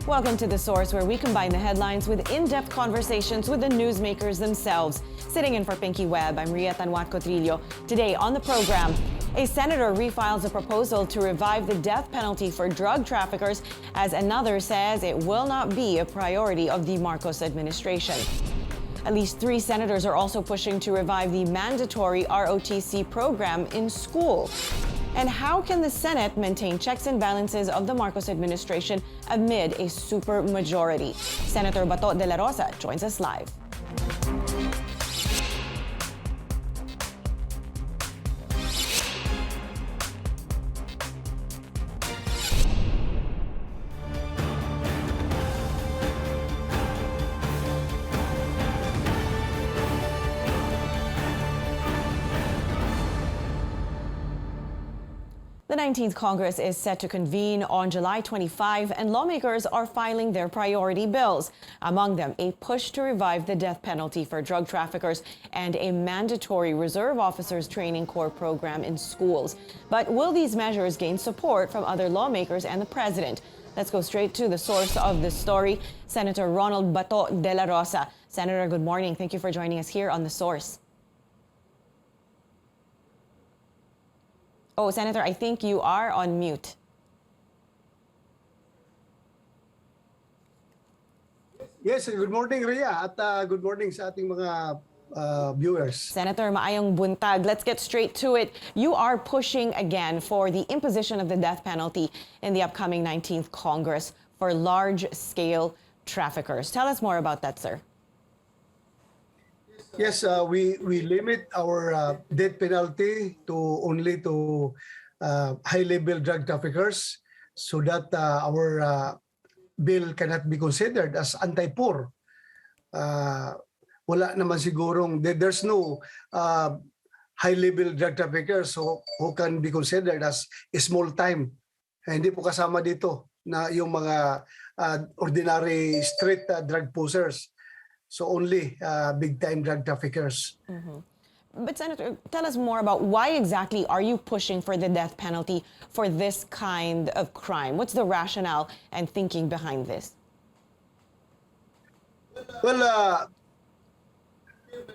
Welcome to The Source, where we combine the headlines with in-depth conversations with the newsmakers themselves. Sitting in for Pinky Webb, I'm Ria Tanwat Cotrillo. Today on the program, a senator refiles a proposal to revive the death penalty for drug traffickers, as another says it will not be a priority of the Marcos administration. At least 3 senators are also pushing to revive the mandatory ROTC program in school. And how can the Senate maintain checks and balances of the Marcos administration amid a supermajority? Senator Bato Dela Rosa joins us live. The 19th Congress is set to convene on July 25, and lawmakers are filing their priority bills. Among them, a push to revive the death penalty for drug traffickers and a mandatory Reserve Officers Training Corps program in schools. But will these measures gain support from other lawmakers and the president? Let's go straight to the source of this story, Senator Ronald Bato Dela Rosa. Senator, good morning. Thank you for joining us here on The Source. Oh, Senator, I think you are on mute. Yes, good morning, Ria, at good morning sa ating mga viewers. Senator, maayong buntag. Let's get straight to it. You are pushing again for the imposition of the death penalty in the upcoming 19th Congress for large-scale traffickers. Tell us more about that, sir. Yes, we limit our death penalty to only to high-level drug traffickers, so that our bill cannot be considered as anti-poor. Wala naman sigurong, there's no high-level drug traffickers who can be considered as small-time. Hindi po kasama dito na yung mga ordinary street drug pushers. So only big-time drug traffickers. Mm-hmm. But Senator, tell us more about why exactly are you pushing for the death penalty for this kind of crime? What's the rationale and thinking behind this? Well,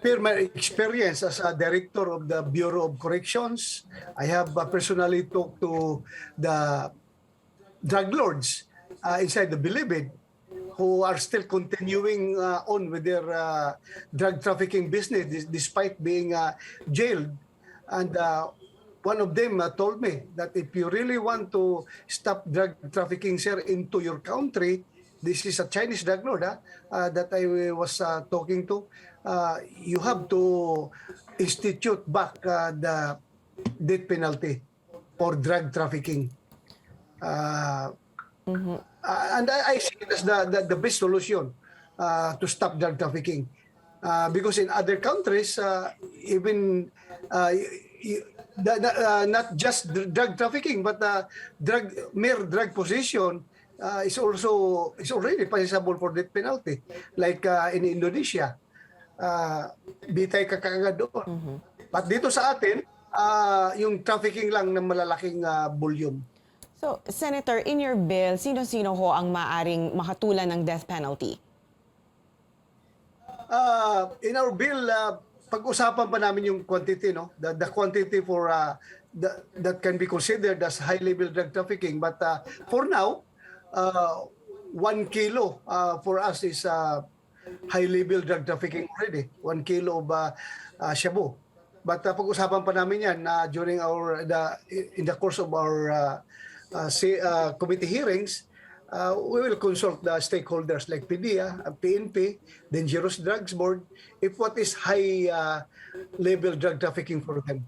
per my experience as a director of the Bureau of Corrections, I have personally talked to the drug lords inside the Bilibid, who are still continuing on with their drug trafficking business despite being jailed. And one of them told me that if you really want to stop drug trafficking, sir, into your country, this is a Chinese drug lord that I was talking to, you have to institute back the death penalty for drug trafficking. And I see it as the best solution to stop drug trafficking. Because in other countries, even not just drug trafficking, but mere drug possession is already punishable for death penalty. Like in Indonesia, bitay ka kaagad doon. But dito sa atin, yung trafficking lang ng malalaking volume. So, Senator, in your bill, sino-sino ho ang maaring makatulan ng death penalty? In our bill, pag-usapan pa namin yung quantity, no? The quantity for that can be considered as high-level drug trafficking. But for now, 1 kilo for us is high-level drug trafficking already. 1 kilo of shabu. But pag-usapan pa namin yan during in the course of our committee hearings. We will consult the stakeholders like PDEA, PNP, Dangerous Drugs Board, if what is high-level drug trafficking for them.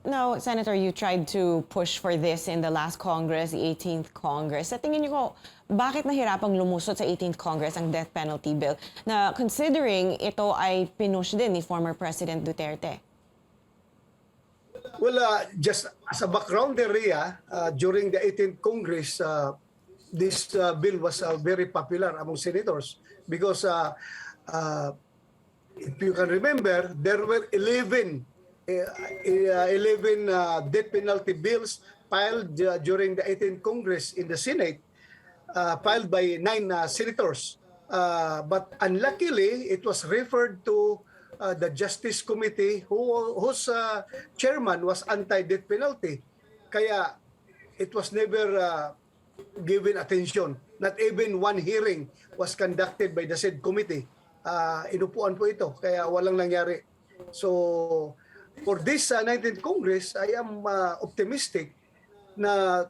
Now, Senator, you tried to push for this in the last Congress, the 18th Congress. Sa tingin niyo ko, bakit nahirapang lumusot sa 18th Congress ang death penalty bill na considering ito ay pinush din ni former President Duterte? Well, just as a background area, during the 18th Congress, this bill was very popular among senators because if you can remember, there were 11 death penalty bills filed during the 18th Congress in the Senate. filed by 9 senators. But unluckily, it was referred to the Justice Committee whose chairman was anti-death penalty. Kaya it was never given attention. Not even one hearing was conducted by the said committee. Inupuan po ito, kaya walang nangyari. So, for this 19th Congress, I am optimistic na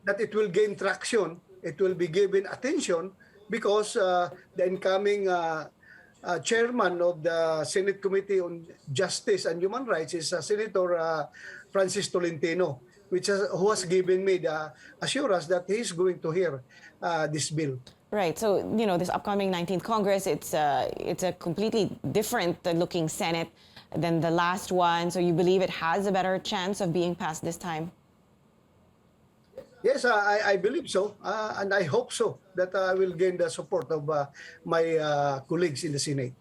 that it will gain traction, it will be given attention because the incoming chairman of the Senate Committee on Justice and Human Rights is Senator Francis Tolentino, who has given me the assurance that he is going to hear this bill. Right. So, this upcoming 19th Congress, it's a completely different looking Senate than the last one. So you believe it has a better chance of being passed this time? Yes, I believe so, and I hope so that I will gain the support of my colleagues in the Senate.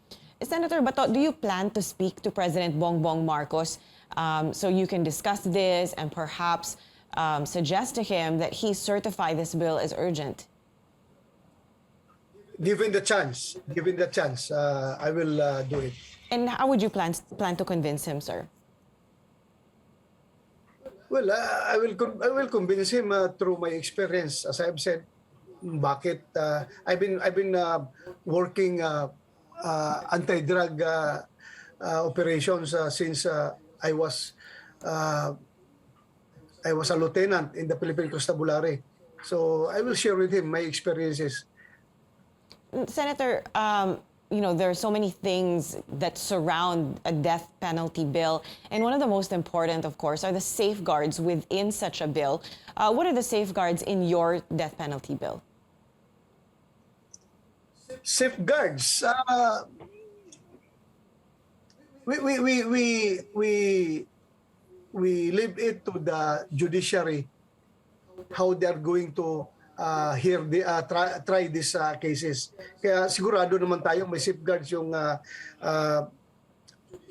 Senator Bato, do you plan to speak to President Bongbong Marcos so you can discuss this and perhaps suggest to him that he certify this bill as urgent? Given the chance, I will do it. And how would you plan to convince him, sir? Well, I will convince him through my experience. As I've said, bakit I've been working anti-drug operations since I was a lieutenant in the Philippine Constabulary. So I will share with him my experiences. Senator, there are so many things that surround a death penalty bill. And one of the most important, of course, are the safeguards within such a bill. What are the safeguards in your death penalty bill? Safeguards. We leave it to the judiciary how they are going to try these cases. Kaya sigurado naman tayo may safeguards yung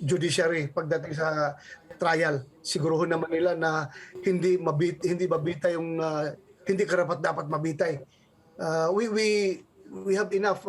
judiciary pagdating sa trial. Siguruhin naman nila na hindi mabita yung hindi karapat-dapat mabitay. We have enough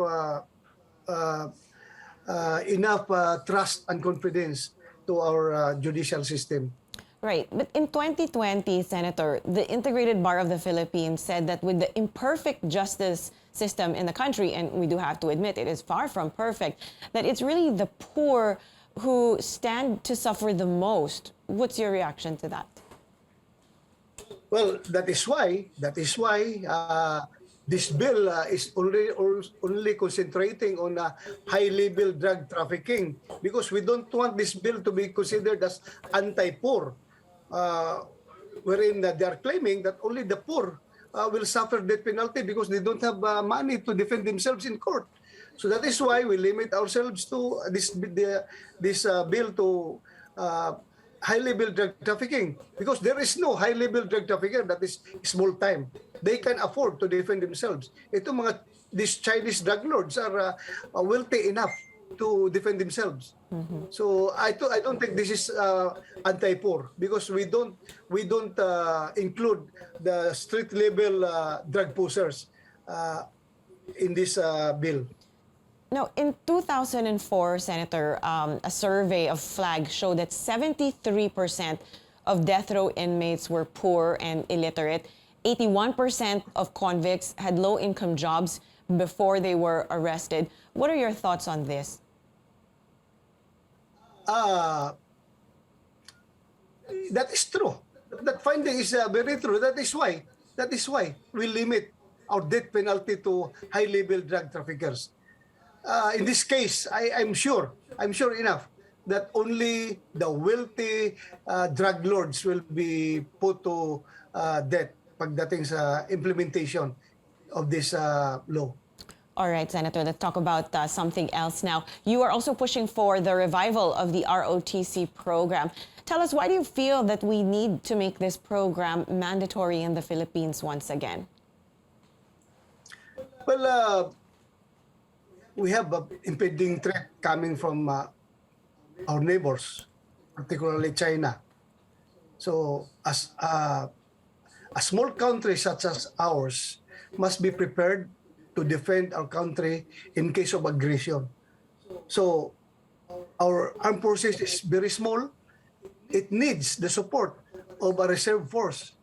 trust and confidence to our judicial system. Right. But in 2020, Senator, the Integrated Bar of the Philippines said that with the imperfect justice system in the country, and we do have to admit it is far from perfect, that it's really the poor who stand to suffer the most. What's your reaction to that? Well, that is why this bill is only concentrating on high-level drug trafficking, because we don't want this bill to be considered as anti-poor, wherein they are claiming that only the poor will suffer death penalty because they don't have money to defend themselves in court. So that is why we limit ourselves to this bill to high-level drug trafficking, because there is no high-level drug trafficker that is small time. They can afford to defend themselves. These Chinese drug lords are wealthy enough to defend themselves. Mm-hmm. So I don't think this is anti-poor, because we don't include the street level drug pushers in this bill. Now, in 2004, Senator, a survey of FLAG showed that 73% of death row inmates were poor and illiterate. 81% of convicts had low-income jobs before they were arrested. What are your thoughts on this? That is true. That finding is very true. That is why we limit our death penalty to high-level drug traffickers. In this case, I'm sure enough that only the wealthy drug lords will be put to death pagdating sa implementation of this law. All right, Senator, let's talk about something else now. You are also pushing for the revival of the ROTC program. Tell us, why do you feel that we need to make this program mandatory in the Philippines once again? Well, we have an impending threat coming from our neighbors, particularly China. So, as a small country such as ours, must be prepared to defend our country in case of aggression. So our armed forces is very small. It needs the support of a reserve force.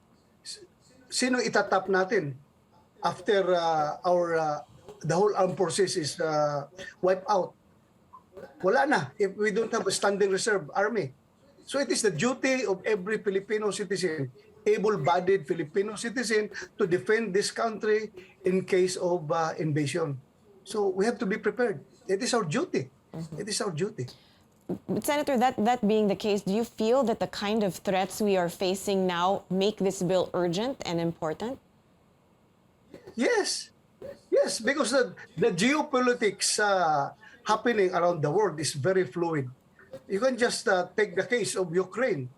Sino itatap natin after the whole armed forces is wiped out? Wala na if we don't have a standing reserve army. So it is the duty of every Filipino citizen, able-bodied Filipino citizen, to defend this country in case of invasion. So we have to be prepared. It is our duty. It is our duty. But Senator, that being the case, do you feel that the kind of threats we are facing now make this bill urgent and important? Yes. Yes, because the geopolitics happening around the world is very fluid. You can just take the case of Ukraine.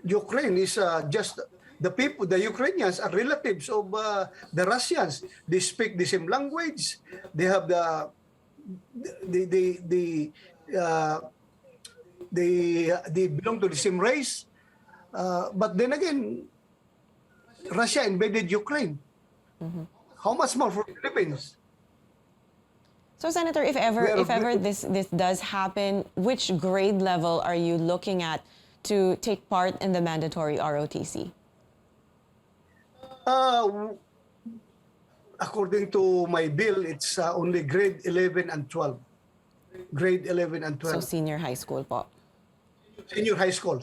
Ukraine is just the people, the Ukrainians are relatives of the Russians. They speak the same language. They have they belong to the same race. But then again, Russia invaded Ukraine. How much more for the Philippines? So, Senator, if ever this does happen, which grade level are you looking at to take part in the mandatory ROTC? According to my bill, it's only grade 11 and 12. Grade 11 and 12. So, senior high school po. Senior high school.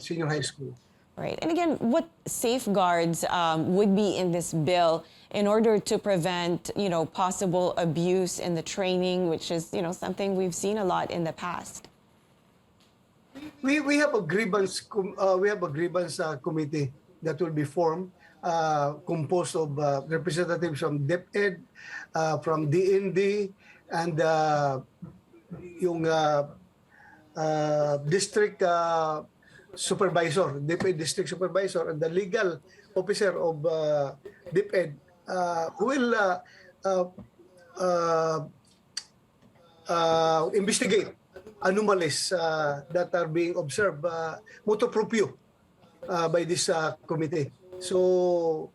Right. And again, what safeguards would be in this bill in order to prevent, possible abuse in the training, which is, something we've seen a lot in the past? We have a grievance committee that will be formed, composed of representatives from DepEd, from DND, and yung district supervisor, DepEd district supervisor, and the legal officer of DepEd who will investigate anomalies that are being observed motu proprio by this committee. So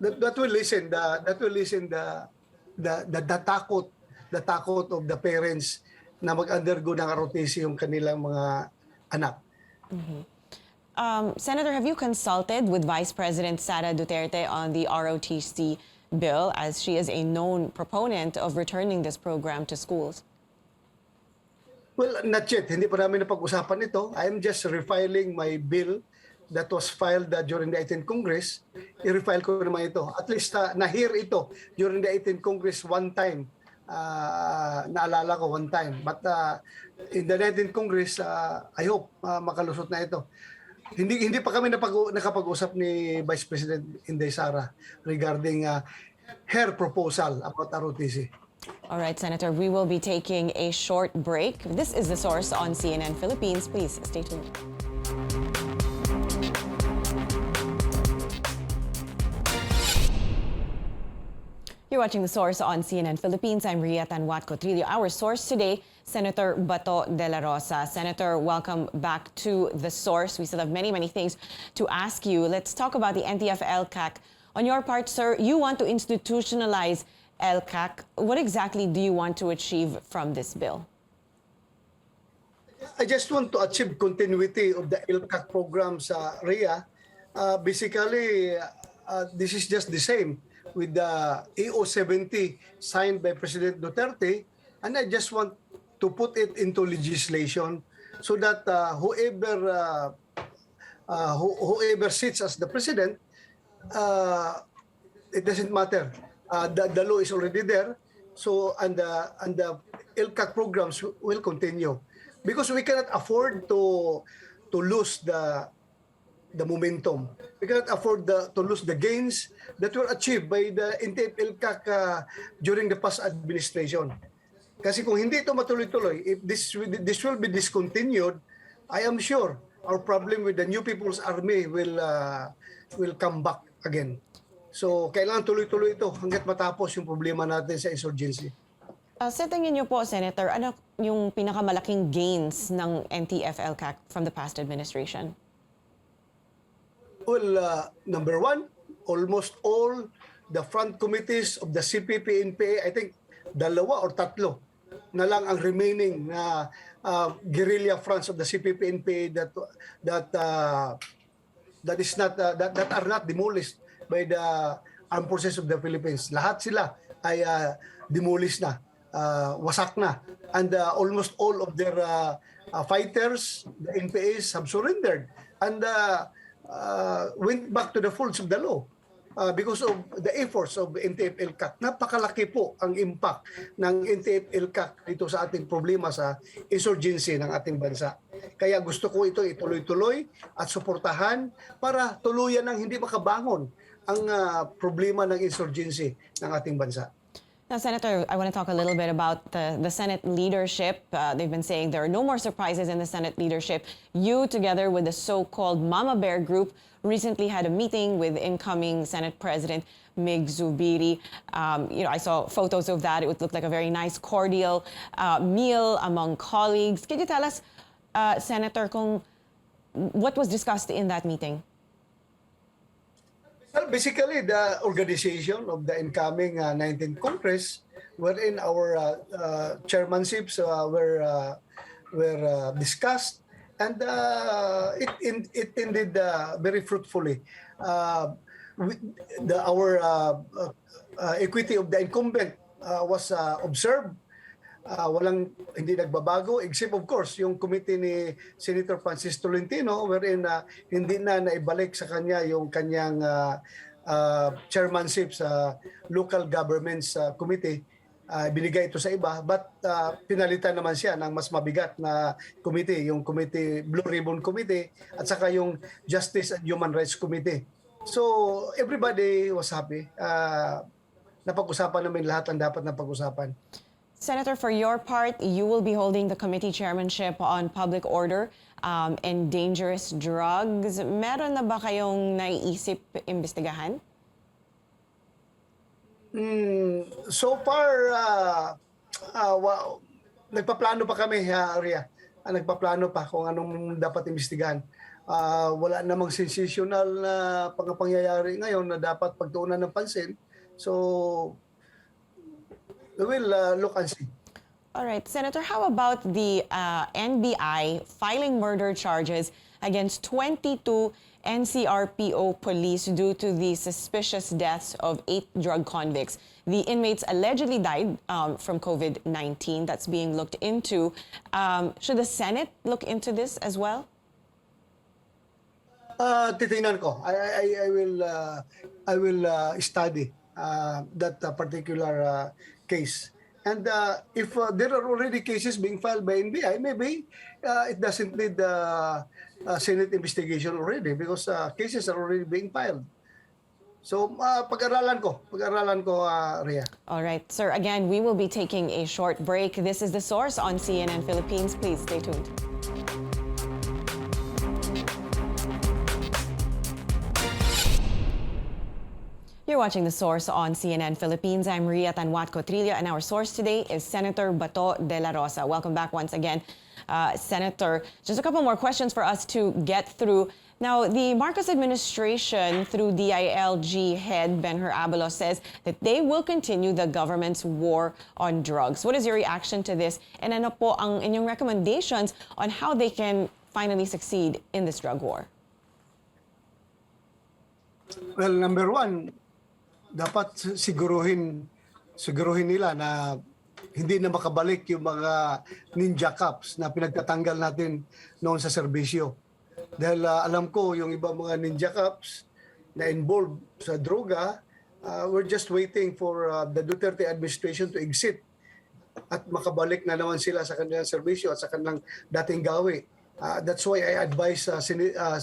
that will listen the takot of the parents na mag-undergo ng ROTC yung kanilang mga anak. Senator, have you consulted with Vice President Sara Duterte on the ROTC bill, as she is a known proponent of returning this program to schools? Well, not yet. Hindi pa namin napag-usapan ito. I am just refiling my bill that was filed during the 18th Congress. I-refile ko naman ito. At least na-hear ito during the 18th Congress one time. Naalala ko one time. But in the 19th Congress, I hope makalusot na ito. Hindi pa kami nakapag-usap ni Vice President Inday Sara regarding her proposal about ROTC. All right, Senator, we will be taking a short break. This is The Source on CNN Philippines. Please stay tuned. You're watching The Source on CNN Philippines. I'm Ria Tanwat Cotrillo. Our source today, Senator Bato Dela Rosa. Senator, welcome back to The Source. We still have many things to ask you. Let's talk about the NTF-LCAC. On your part, sir, you want to institutionalize LCAC. What exactly do you want to achieve from this bill? I just want to achieve continuity of the LCAC program sa RIA. Basically, this is just the same with the AO70 signed by President Duterte, and I just want to put it into legislation so that whoever sits as the president, it doesn't matter. The law is already there, so and the LCAC programs will continue, because we cannot afford to lose the momentum. We cannot afford to lose the gains that were achieved by the NTF-LCAC during the past administration. Kasi kung hindi ito matuloy-tuloy, if this will be discontinued, I am sure our problem with the New People's Army will come back again. So kailangan tuloy-tuloy ito hanggat matapos yung problema natin sa insurgency. Sa tingin niyo po, Senator, ano yung pinakamalaking gains ng NTF-LCAC from the past administration? Well, number one, almost all the front committees of the CPP-NPA, I think dalawa or tatlo na lang ang remaining na guerrilla fronts of the CPP-NPA that is not that are not demolished by the armed forces of the Philippines. Lahat sila ay demolished na, wasak na, and almost all of their fighters, the NPAs, have surrendered and went back to the folds of the law. Because of the efforts of NTF-ELCAC. Napakalaki po ang impact ng NTF-ELCAC dito sa ating problema sa insurgency ng ating bansa. Kaya gusto ko ito ituloy-tuloy at suportahan para tuluyan ng hindi makabangon ang problema ng insurgency ng ating bansa. Now, Senator, I want to talk a little bit about the Senate leadership. They've been saying there are no more surprises in the Senate leadership. You, together with the so-called Mama Bear group, recently had a meeting with incoming Senate President Mig Zubiri. I saw photos of that. It would look like a very nice, cordial meal among colleagues. Can you tell us, Senator, what was discussed in that meeting? Well, basically, the organization of the incoming 19th Congress, wherein our chairmanships were discussed, and it ended very fruitfully. Our equity of the incumbent was observed. Hindi nagbabago, except of course yung committee ni Senator Francis Tolentino, wherein hindi na naibalik sa kanya yung kanyang chairmanship sa local governments committee. Binigay ito sa iba, but pinalitan naman siya ng mas mabigat na committee, yung committee, Blue Ribbon Committee, at saka yung Justice and Human Rights Committee. So everybody was happy. Napag-usapan namin lahat ang dapat na pag-usapan. Senator, for your part, you will be holding the committee chairmanship on public order and dangerous drugs. Meron na ba kayong naiisip imbestigahan? So far, nagpaplano pa kami, Arya. Nagpaplano pa kung anong dapat imbestigahan. Wala namang sensational na pangyayari ngayon na dapat pagtuunan ng pansin. So, we will look and see. All right, Senator, how about the NBI filing murder charges against 22 NCRPO police due to the suspicious deaths of 8 drug convicts? The inmates allegedly died from COVID-19. That's being looked into. Should the Senate look into this as well? Titingnan ko. I will study that particular case. And if there are already cases being filed by NBI, maybe it doesn't need Senate investigation already because cases are already being filed. So pag-aralan ko, Rhea. All right, sir. Again, we will be taking a short break. This is The Source on CNN Philippines. Please stay tuned. You're watching The Source on CNN Philippines. I'm Ria Tanwat-Cotrillo, and our source today is Senator Bato Dela Rosa. Welcome back once again, Senator. Just a couple more questions for us to get through. Now, the Marcos administration, through DILG head Ben-Hur Abalos, says that they will continue the government's war on drugs. What is your reaction to this? And ano po ang inyong recommendations on how they can finally succeed in this drug war? Well, number one, dapat siguruhin nila na hindi na makabalik yung mga ninja cops na pinagtatanggal natin noon sa serbisyo. Dahil alam ko yung ibang mga ninja cops na involved sa droga, we're just waiting for the Duterte administration to exit at makabalik na naman sila sa kanilang serbisyo at sa kanilang dating gawi. That's why I advise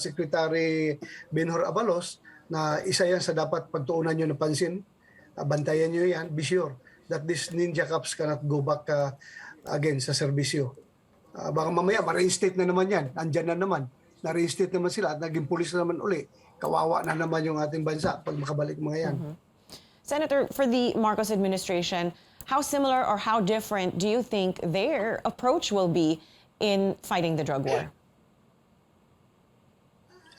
Secretary Ben-Hur Abalos na isa yan sa dapat pagtuunan nyo ng pansin, bantayan nyo yan, be sure that these ninja cops cannot go back again sa serbisyo. Baka mamaya ma-reinstate na naman yan, andyan na naman, na-reinstate naman sila at naging pulis na naman uli, kawawa na naman yung ating bansa pag makabalik mga yan. Senator, for the Marcos administration, how similar or how different do you think their approach will be in fighting the drug war?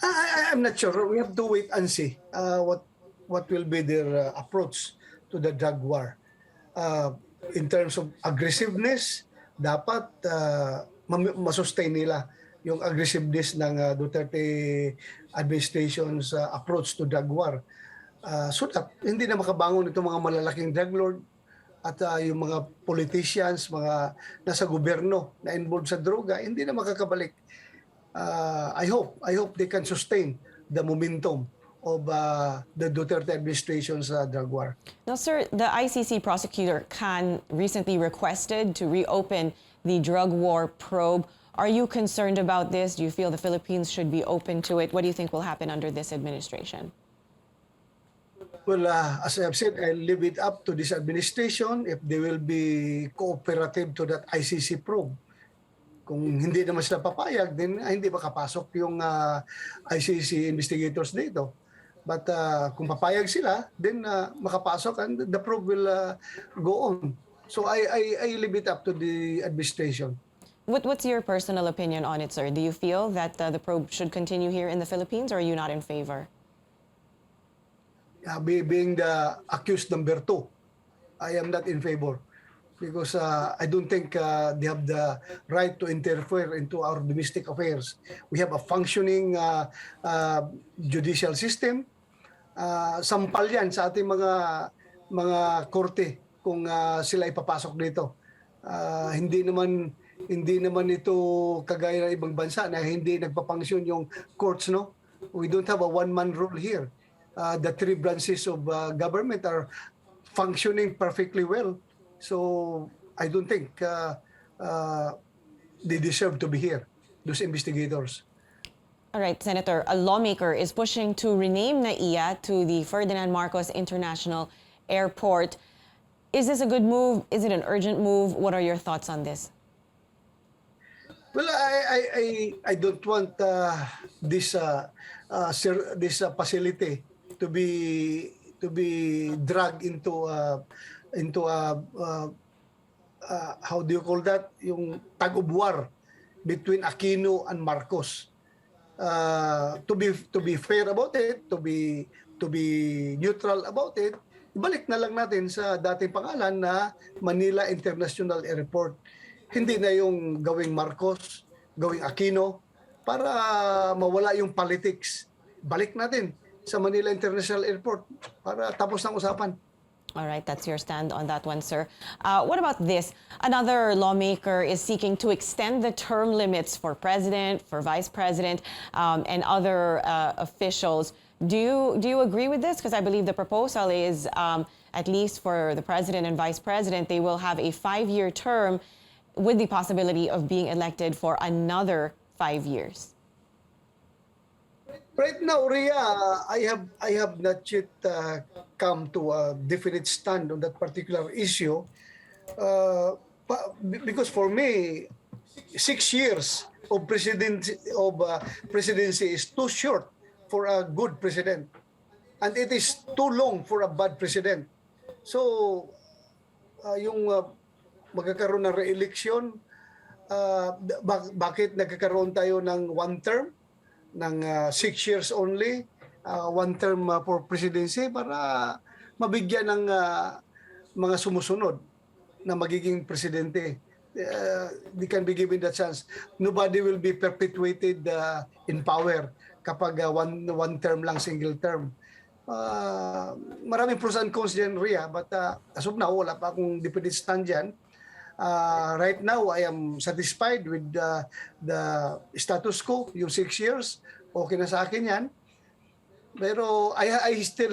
I'm not sure. We have to wait and see what will be their approach to the drug war. Uh, in terms of aggressiveness, dapat masustain nila yung aggressiveness ng Duterte administration's approach to drug war. So that hindi na makabangon itong mga malalaking drug lord at yung mga politicians, mga nasa gobyerno na involved sa droga, hindi na makakabalik. I hope they can sustain the momentum of the Duterte administration's drug war. Now, sir, the ICC prosecutor Khan recently requested to reopen the drug war probe. Are you concerned about this? Do you feel the Philippines should be open to it? What do you think will happen under this administration? Well, as I've said, I'll leave it up to this administration if they will be cooperative to that ICC probe. Kung hindi naman sila papayag, then hindi makapasok yung ICC investigators dito. But kung papayag sila, then makapasok and the probe will go on. So I leave it up to the administration. What's your personal opinion on it, sir? Do you feel that the probe should continue here in the Philippines, or are you not in favor? Being the accused number 2, I am not in favor because I don't think they have the right to interfere into our domestic affairs. We have a functioning judicial system. Sampal yan sa ating mga korte kung sila ipapasok dito. Hindi naman ito kagaya ng ibang bansa na hindi nagpapangsyon yung courts, no? We don't have a one-man rule here. The 3 branches of government are functioning perfectly well. So I don't think they deserve to be here, those investigators. All right, Senator, a lawmaker is pushing to rename NAIA to the Ferdinand Marcos International Airport. Is this a good move? Is it an urgent move? What are your thoughts on this? Well, I don't want this facility to be dragged into how do you call that, yung tag of war between Aquino and Marcos. To be fair about it, to be neutral about it, ibalik na lang natin sa dating pangalan na Manila International Airport. Hindi na yung gawing Marcos, gawing Aquino, para mawala yung politics. Balik natin sa Manila International Airport para tapos ng usapan. All right, that's your stand on that one, sir. What about this? Another lawmaker is seeking to extend the term limits for president, for vice president, and other officials. Do you agree with this? Because I believe the proposal is, at least for the president and vice president, they will have a 5-year term with the possibility of being elected for another 5 years. Right now, Rhea, I have not yet come to a definite stand on that particular issue. Because for me, 6 years of presidency is too short for a good president, and it is too long for a bad president. So, yung magkakaroon ng re-election, bakit nagkakaroon tayo ng one term, ng 6 years only, one term for presidency para mabigyan ng mga sumusunod na magiging presidente. They can be given that chance. Nobody will be perpetuated in power kapag one term lang, single term. Maraming pros and cons dyan, Rhea, but as of now, wala pa akong definite stand dyan. Right now, I am satisfied with the status quo, yung 6 years. Okay na sa akin yan. Pero I still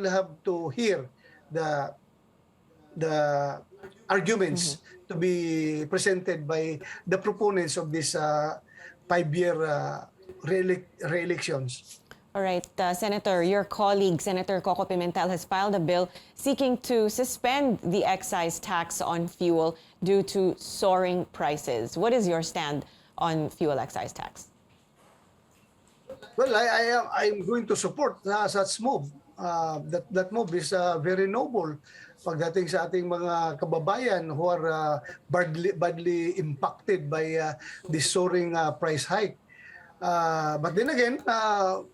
have to hear the arguments to be presented by the proponents of this 5-year re-elections. All right, Senator, your colleague, Senator Coco Pimentel, has filed a bill seeking to suspend the excise tax on fuel due to soaring prices. What is your stand on fuel excise tax? Well, I'm going to support such move. That move is very noble pagdating sa ating mga kababayan who are badly impacted by this soaring price hike. But then again,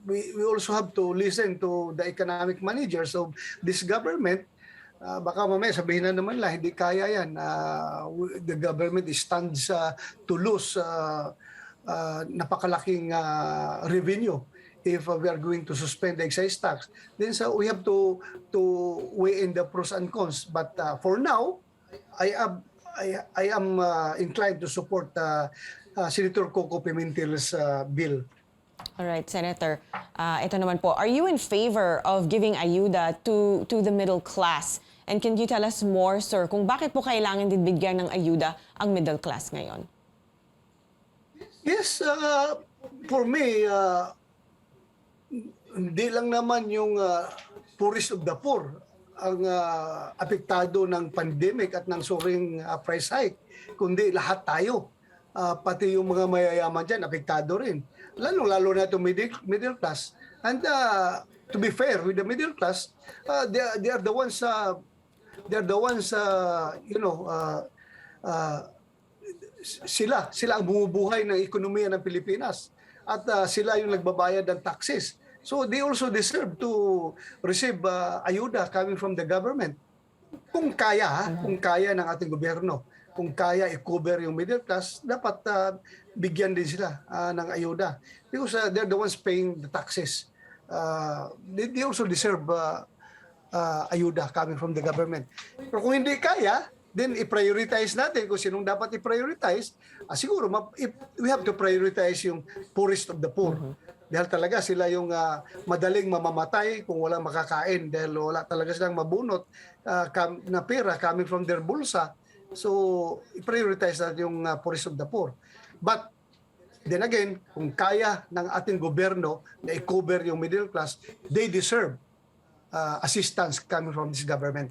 we also have to listen to the economic managers of this government. Baka mamaya sabihin na naman lang, hindi kaya yan. The government stands to lose napakalaking revenue if we are going to suspend the excise tax. Then so we have to weigh in the pros and cons. But for now, I am inclined to support Senator Coco Pimentel's bill. All right, Senator. Ito naman po, are you in favor of giving ayuda to the middle class? And can you tell us more, sir, kung bakit po kailangan din bigyan ng ayuda ang middle class ngayon? Yes, for me, hindi lang naman yung poorest of the poor ang apektado ng pandemic at ng soaring price hike, kundi lahat tayo. Pati yung mga mayayaman dyan, apektado rin. Lalo na itong middle class. And to be fair with the middle class, they are the ones, sila ang bumubuhay ng ekonomiya ng Pilipinas. At sila yung nagbabayad ng taxes. So they also deserve to receive ayuda coming from the government. Kung kaya ng ating gobyerno, kung kaya i-cover yung middle class, dapat bigyan din sila ng ayuda. Because they're the ones paying the taxes. They also deserve ayuda coming from the government. Pero kung hindi kaya, then i-prioritize natin kung sinong dapat i-prioritize. Siguro, we have to prioritize yung poorest of the poor. Dahil talaga sila yung madaling mamamatay kung walang makakain dahil wala talaga silang mabunot na pera coming from their bulsa. So, i-prioritize natin yung poorest of the poor. But, then again, kung kaya ng ating gobyerno na i-cover yung middle class, they deserve assistance coming from this government.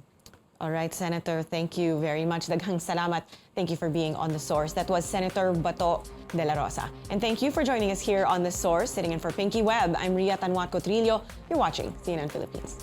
All right, Senator, thank you very much. Daghang salamat. Thank you for being on The Source. That was Senator Bato Dela Rosa. And thank you for joining us here on The Source. Sitting in for Pinky Web, I'm Ria Tanwat Cotrillo. You're watching CNN Philippines.